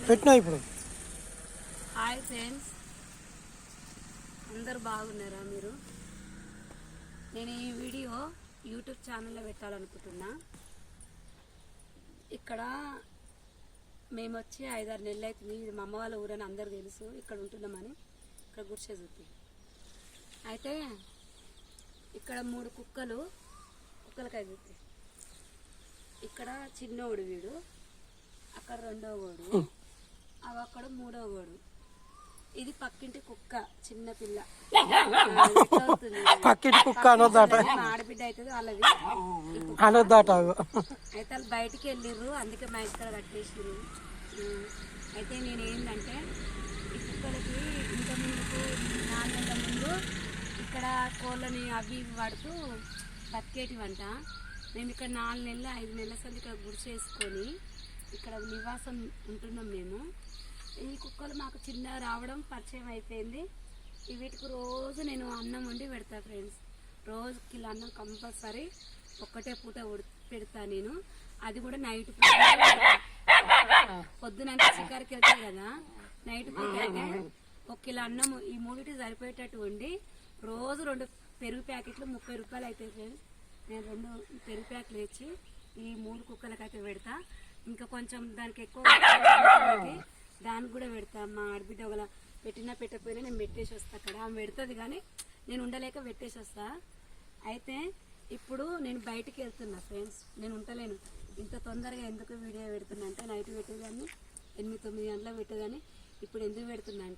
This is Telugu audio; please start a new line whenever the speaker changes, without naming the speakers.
పెట్టినా ఇప్పుడు.
హాయ్ ఫ్రెండ్స్, అందరు బాగున్నారా? మీరు నేను ఈ వీడియో యూట్యూబ్ ఛానల్లో పెట్టాలనుకుంటున్నా. ఇక్కడ మేము వచ్చి 5-6 నెలలు అవుతుంది. ఇది మా అమ్మ వాళ్ళ ఊరని అందరు తెలుసు. ఇక్కడ ఉంటున్నామని ఇక్కడ గుడిసె చూపి. అయితే ఇక్కడ 3 కుక్కలకి అవుతుంది. ఇక్కడ చిన్నోడు వీడు, అక్కడ 2వ గోడు, అవి అక్కడ 3వ గోడు. ఇది పక్కింటి కుక్క, చిన్న పిల్ల.
పక్కింటి కుక్క అనొద్దట,
ఆడబిడ్డ అవుతుంది వాళ్ళది
అనొద్దట.
అయితే వాళ్ళు బయటికి వెళ్ళిర్రు, అందుకే మా ఇక్కడ కట్టేసిర్రు. అయితే నేను ఏంటంటే ఈ కుక్కలకి ఇంత ముందుకు 4 నెలల ముందు ఇక్కడ కోళ్ళని అవి ఇవి పడుతూ బతికేటివంట. మేము ఇక్కడ 4 నెలలు 5 నెలల సంది ఇక్కడ గుడిసేసుకొని ఇక్కడ నివాసం ఉంటున్నాం మేము. ఈ కుక్కలు మాకు చిన్నగా రావడం పరిచయం అయిపోయింది. వీటికి రోజు నేను అన్నం వండి పెడతా ఫ్రెండ్స్. రోజు కిలో అన్నం కంపల్సరీ ఒక్కటే పూట పెడతా నేను. అది కూడా నైట్ పూట. పొద్దునంటే షికారుకి వెళ్తాయి కదా, నైట్ పూట అయితే 1 కిలో అన్నం ఈ 3 సరిపోయేటట్టు వండి రోజు 2 పెరుగు ప్యాకెట్లు 30 రూపాయలు అవుతాయి ఫ్రెండ్స్. నేను 2 పెరుగు ప్యాకెట్లు తెచ్చి ఈ 3 కుక్కలకైతే పెడతా. ఇంకా కొంచెం దానికి ఎక్కువ దానికి కూడా పెడతా. మా ఆడబిడ్డ ఒకలా పెట్టినా పెట్టకపోయినా నేను పెట్టేసి వస్తా. అక్కడ ఆమె పెడుతుంది కానీ నేను ఉండలేక పెట్టేసి వస్తా. అయితే ఇప్పుడు నేను బయటికి వెళ్తున్నా ఫ్రెండ్స్. నేను ఉండలేను. ఇంత తొందరగా ఎందుకు వీడియో పెడుతున్నా అంటే నైట్ పెట్టేదాన్ని 8-9 గంటలకు పెట్టేదాన్ని. ఇప్పుడు ఎందుకు పెడుతున్నా